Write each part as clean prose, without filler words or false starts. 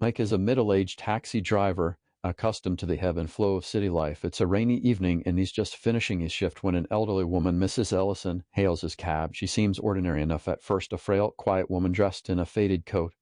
Mike is a middle-aged taxi driver, accustomed to the ebb and flow of city life. It's a rainy evening, and he's just finishing his shift when an elderly woman, Mrs. Ellison, hails his cab. She seems ordinary enough at first, a frail, quiet woman dressed in a faded coat.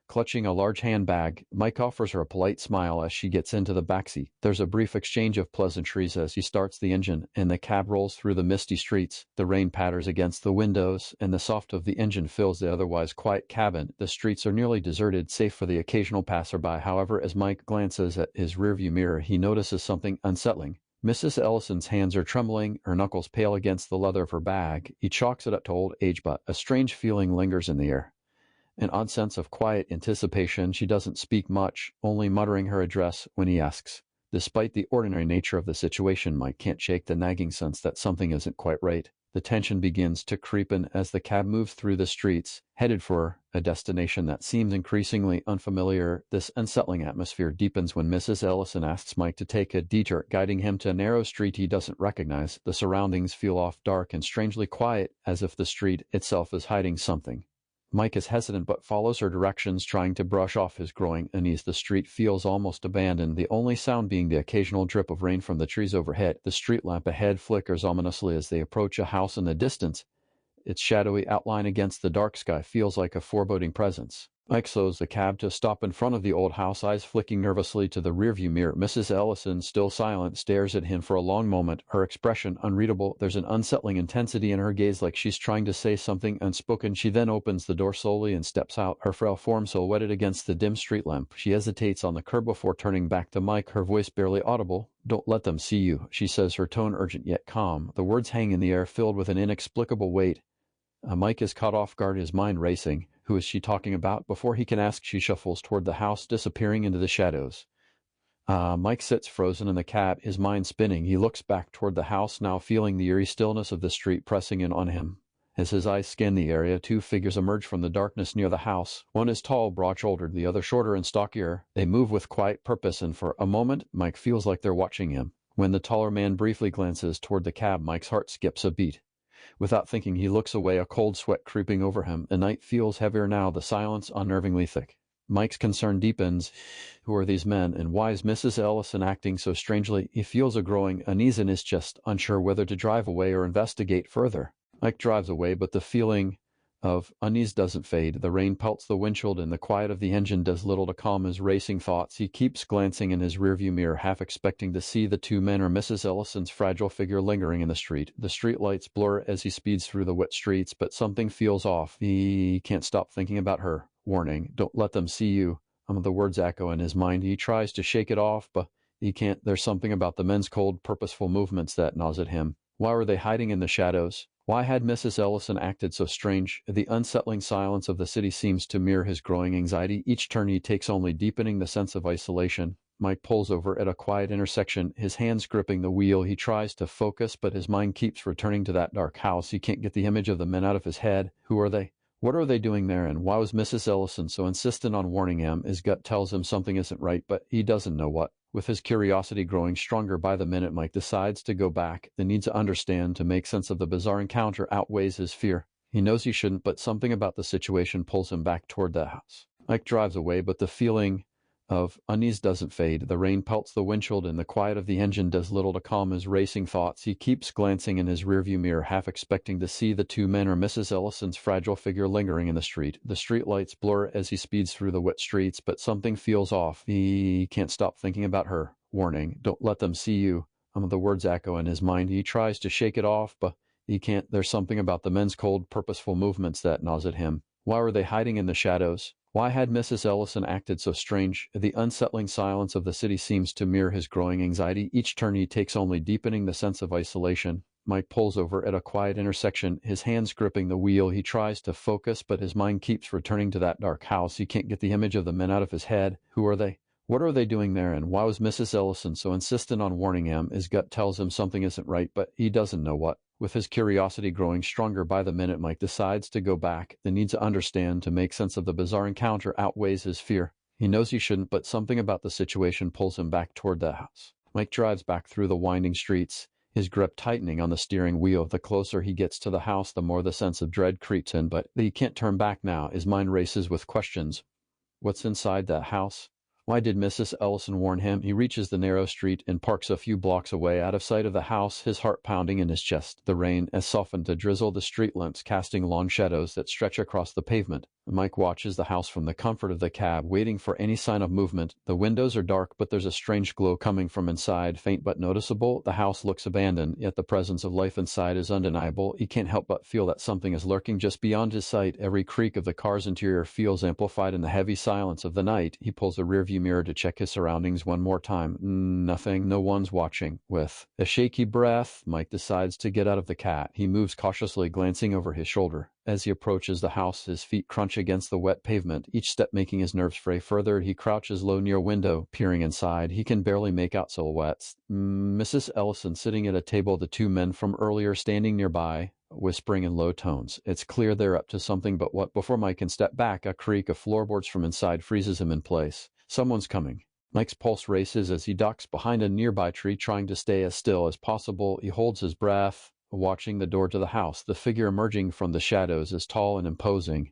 Clutching a large handbag, Mike offers her a polite smile as she gets into the backseat. There's a brief exchange of pleasantries as he starts the engine, and the cab rolls through the misty streets. The rain patters against the windows, and the sound of the engine fills the otherwise quiet cabin. The streets are nearly deserted, save for the occasional passerby. However, as Mike glances at his rearview mirror, he notices something unsettling. Mrs. Ellison's hands are trembling, her knuckles pale against the leather of her bag. He chalks it up to old age, but a strange feeling lingers in the air. An odd sense of quiet anticipation. She doesn't speak much, only muttering her address when he asks. Despite the ordinary nature of the situation, Mike can't shake the nagging sense that something isn't quite right. The tension begins to creep in as the cab moves through the streets, headed for a destination that seems increasingly unfamiliar. This unsettling atmosphere deepens when Mrs. Ellison asks Mike to take a detour, guiding him to a narrow street he doesn't recognize. The surroundings feel off, dark, and strangely quiet, as if the street itself is hiding something. Mike is hesitant but follows her directions, trying to brush off his growing unease. The street feels almost abandoned, the only sound being the occasional drip of rain from the trees overhead. The street lamp ahead flickers ominously as they approach a house in the distance. Its shadowy outline against the dark sky feels like a foreboding presence. Mike slows the cab to stop in front of the old house, eyes flicking nervously to the rearview mirror. Mrs. Ellison, still silent, stares at him for a long moment, her expression unreadable. There's an unsettling intensity in her gaze, like she's trying to say something unspoken. She then opens the door slowly and steps out, her frail form silhouetted against the dim street lamp. She hesitates on the curb before turning back to Mike, her voice barely audible. "Don't let them see you," she says, her tone urgent yet calm. The words hang in the air, filled with an inexplicable weight. Mike is caught off guard, his mind racing. Who is she talking about? Before he can ask, she shuffles toward the house, disappearing into the shadows. Mike sits frozen in the cab, his mind spinning. He looks back toward the house, now feeling the eerie stillness of the street pressing in on him. As his eyes scan the area, two figures emerge from the darkness near the house. One is tall, broad-shouldered, the other shorter and stockier. They move with quiet purpose, and for a moment, Mike feels like they're watching him. When the taller man briefly glances toward the cab, Mike's heart skips a beat. Without thinking, he looks away, a cold sweat creeping over him. The night feels heavier now, the silence unnervingly thick. Mike's concern deepens. Who are these men, and why is Mrs. Ellison acting so strangely? He feels a growing unease in his chest, unsure whether to drive away or investigate further. Mike drives away, but the feeling of unease doesn't fade. The rain pelts the windshield, and the quiet of the engine does little to calm his racing thoughts. He keeps glancing in his rearview mirror, half expecting to see the two men or Mrs. Ellison's fragile figure lingering in the street. The street lights blur as he speeds through the wet streets, but something feels off. He can't stop thinking about her. Warning, don't let them see you. The words echo in his mind. He tries to shake it off, but he can't. There's something about the men's cold, purposeful movements that gnaws at him. Why were they hiding in the shadows? Why had Mrs. Ellison acted so strange? The unsettling silence of the city seems to mirror his growing anxiety. Each turn he takes only deepening the sense of isolation. Mike pulls over at a quiet intersection, his hands gripping the wheel. He tries to focus, but his mind keeps returning to that dark house. He can't get the image of the men out of his head. Who are they? What are they doing there, and why was Mrs. Ellison so insistent on warning him? His gut tells him something isn't right, but he doesn't know what. With his curiosity growing stronger by the minute, Mike decides to go back. The need to understand, to make sense of the bizarre encounter, outweighs his fear. He knows he shouldn't, but something about the situation pulls him back toward the house. Mike drives away, but the feeling of unease doesn't fade. The rain pelts the windshield, and the quiet of the engine does little to calm his racing thoughts. He keeps glancing in his rearview mirror, half expecting to see the two men or Mrs. Ellison's fragile figure lingering in the street. The street lights blur as he speeds through the wet streets, but something feels off. He can't stop thinking about her. Warning, don't let them see you. The words echo in his mind. He tries to shake it off, but he can't. There's something about the men's cold, purposeful movements that gnaws at him. Why were they hiding in the shadows? Why had Mrs. Ellison acted so strange? The unsettling silence of the city seems to mirror his growing anxiety. Each turn he takes only deepening the sense of isolation. Mike pulls over at a quiet intersection, his hands gripping the wheel. He tries to focus, but his mind keeps returning to that dark house. He can't get the image of the men out of his head. Who are they? What are they doing there, and why was Mrs. Ellison so insistent on warning him? His gut tells him something isn't right, but he doesn't know what. With his curiosity growing stronger by the minute, Mike decides to go back. The need to understand, to make sense of the bizarre encounter, outweighs his fear. He knows he shouldn't, but something about the situation pulls him back toward the house. Mike drives back through the winding streets, his grip tightening on the steering wheel. The closer he gets to the house, the more the sense of dread creeps in, but he can't turn back now. His mind races with questions. What's inside that house? Why did Mrs. Ellison warn him? He reaches the narrow street and parks a few blocks away, out of sight of the house, his heart pounding in his chest. The rain has softened to drizzle the street lamps, casting long shadows that stretch across the pavement. Mike watches the house from the comfort of the cab, waiting for any sign of movement. The windows are dark, but there's a strange glow coming from inside, faint but noticeable. The house looks abandoned, yet the presence of life inside is undeniable. He can't help but feel that something is lurking just beyond his sight. Every creak of the car's interior feels amplified in the heavy silence of the night. He pulls the rearview mirror to check his surroundings one more time. Nothing. No one's watching. With a shaky breath, Mike decides to get out of the cab. He moves cautiously, glancing over his shoulder. As he approaches the house, his feet crunch against the wet pavement, each step making his nerves fray further. He crouches low near a window, peering inside. He can barely make out silhouettes. Mrs. Ellison sitting at a table, the two men from earlier standing nearby, whispering in low tones. It's clear they're up to something, but what? Before Mike can step back, a creak of floorboards from inside freezes him in place. Someone's coming. Mike's pulse races as he ducks behind a nearby tree, trying to stay as still as possible. He holds his breath, watching the door to the house. The figure emerging from the shadows is tall and imposing.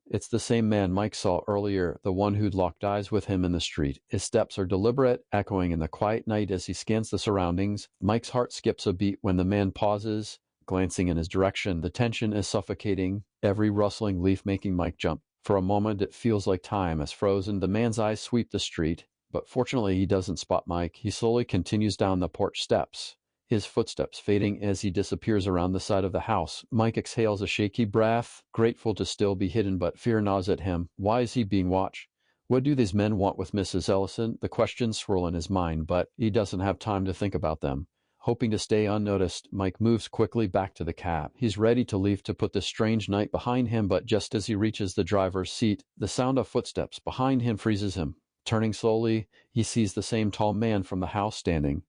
It's the same man Mike saw earlier, the one who'd locked eyes with him in the street. His steps are deliberate, echoing in the quiet night as he scans the surroundings. Mike's heart skips a beat when the man pauses, glancing in his direction. The tension is suffocating, every rustling leaf making Mike jump. For a moment, it feels like time has frozen. The man's eyes sweep the street, but fortunately he doesn't spot Mike. He slowly continues down the porch steps, his footsteps fading as he disappears around the side of the house. Mike exhales a shaky breath, grateful to still be hidden, but fear gnaws at him. Why is he being watched? What do these men want with Mrs. Ellison? The questions swirl in his mind, but he doesn't have time to think about them. Hoping to stay unnoticed, Mike moves quickly back to the cab. He's ready to leave to put this strange night behind him, but just as he reaches the driver's seat, the sound of footsteps behind him freezes him. Turning slowly, he sees the same tall man from the house standing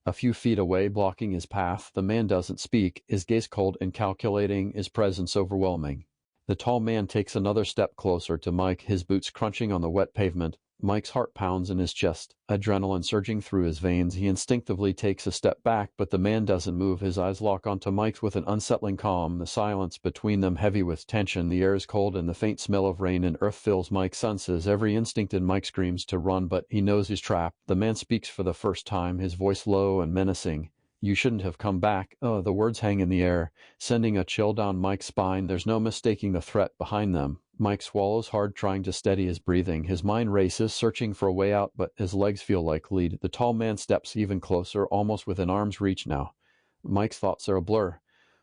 a few feet away, blocking his path. The man doesn't speak, his gaze cold and calculating, his presence overwhelming. The tall man takes another step closer to Mike, his boots crunching on the wet pavement. Mike's heart pounds in his chest, adrenaline surging through his veins. He instinctively takes a step back, but the man doesn't move. His eyes lock onto Mike's with an unsettling calm, the silence between them heavy with tension. The air is cold and the faint smell of rain and earth fills Mike's senses. Every instinct in Mike screams to run, but he knows he's trapped. The man speaks for the first time, his voice low and menacing. "You shouldn't have come back." Oh, the words hang in the air, sending a chill down Mike's spine. There's no mistaking the threat behind them. Mike swallows hard, trying to steady his breathing. His mind races, searching for a way out, but his legs feel like lead. The tall man steps even closer, almost within arm's reach now. Mike's thoughts are a blur.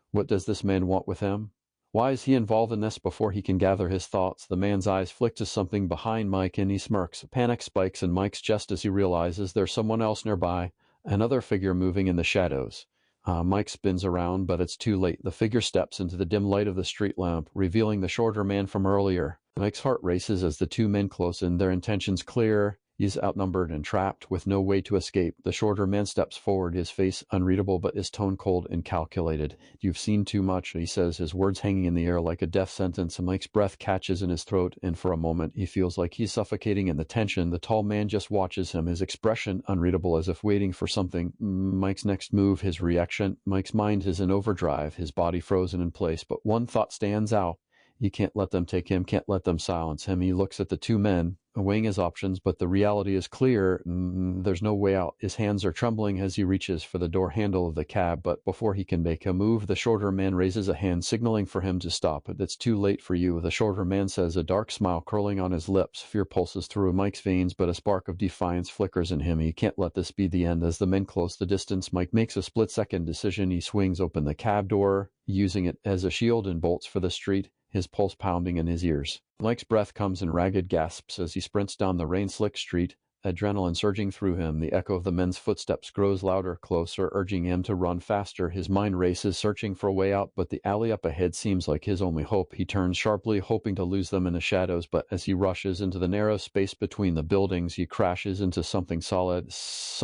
What does this man want with him? Why is he involved in this? Before he can gather his thoughts, the man's eyes flick to something behind Mike and he smirks. Panic spikes in Mike's chest as he realizes there's someone else nearby, another figure moving in the shadows. Mike spins around, but it's too late. The figure steps into the dim light of the street lamp, revealing the shorter man from earlier. Mike's heart races as the two men close in, their intentions clear. He's outnumbered and trapped, with no way to escape. The shorter man steps forward, his face unreadable, but his tone cold and calculated. "You've seen too much," he says, his words hanging in the air like a death sentence. Mike's breath catches in his throat, and for a moment he feels like he's suffocating in the tension. The tall man just watches him, his expression unreadable, as if waiting for something. Mike's next move, his reaction. Mike's mind is in overdrive, his body frozen in place, but one thought stands out. He can't let them take him, can't let them silence him. He looks at the two men, weighing his options, but the reality is clear. There's no way out. His hands are trembling as he reaches for the door handle of the cab, but before he can make a move, the shorter man raises a hand, signaling for him to stop. "It's too late for you," the shorter man says, a dark smile curling on his lips. Fear pulses through Mike's veins, but a spark of defiance flickers in him. He can't let this be the end. As the men close the distance, Mike makes a split-second decision. He swings open the cab door, using it as a shield, and bolts for the street, his pulse pounding in his ears. Mike's breath comes in ragged gasps as he sprints down the rain-slicked street, adrenaline surging through him. The echo of the men's footsteps grows louder, closer, urging him to run faster. His mind races, searching for a way out, but the alley up ahead seems like his only hope. He turns sharply, hoping to lose them in the shadows, but as he rushes into the narrow space between the buildings, he crashes into something solid.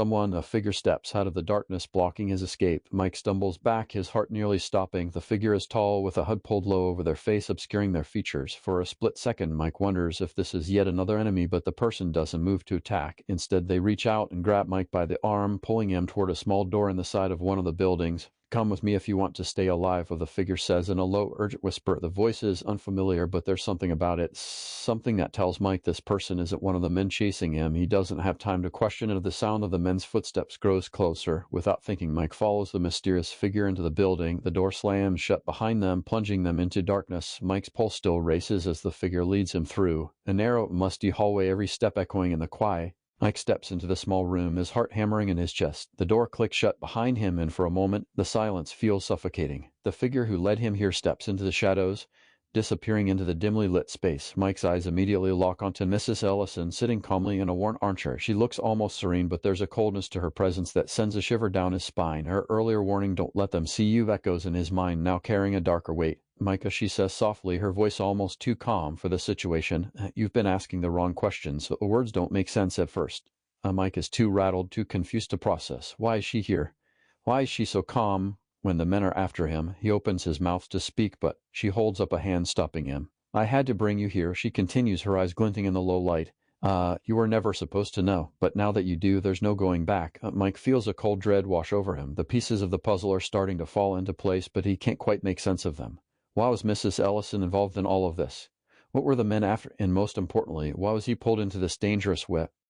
A figure steps out of the darkness, blocking his escape. Mike stumbles back, his heart nearly stopping. The figure is tall, with a hood pulled low over their face, obscuring their features. For a split second, Mike wonders if this is yet another enemy, but the person doesn't move to attack. Instead, they reach out and grab Mike by the arm, pulling him toward a small door in the side of one of the buildings. Come with me if you want to stay alive, the figure says in a low, urgent whisper. The voice is unfamiliar, but there's something about it, something that tells Mike this person isn't one of the men chasing him. He doesn't have time to question it. The sound of the men's footsteps grows closer. Without thinking, Mike follows the mysterious figure into the building. The door slams shut behind them, plunging them into darkness. Mike's pulse still races as the figure leads him through a narrow, musty hallway, every step echoing in the quiet. Mike steps into the small room, his heart hammering in his chest. The door clicks shut behind him, and for a moment, the silence feels suffocating. The figure who led him here steps into the shadows, disappearing into the dimly lit space. Mike's eyes immediately lock onto Mrs. Ellison, sitting calmly in a worn armchair. She looks almost serene, but there's a coldness to her presence that sends a shiver down his spine. Her earlier warning, "Don't let them see you," echoes in his mind, now carrying a darker weight. "Micah," she says softly, her voice almost too calm for the situation, "you've been asking the wrong questions. The words don't make sense at first." Mike is too rattled, too confused to process. Why is she here? Why is she so calm when the men are after him? He opens his mouth to speak, but she holds up a hand, stopping him. "I had to bring you here," she continues, her eyes glinting in the low light. You were never supposed to know, but now that you do, there's no going back." Mike feels a cold dread wash over him. The pieces of the puzzle are starting to fall into place, but he can't quite make sense of them. Why was Mrs. Ellison involved in all of this? What were the men after? And most importantly, why was he pulled into this dangerous web?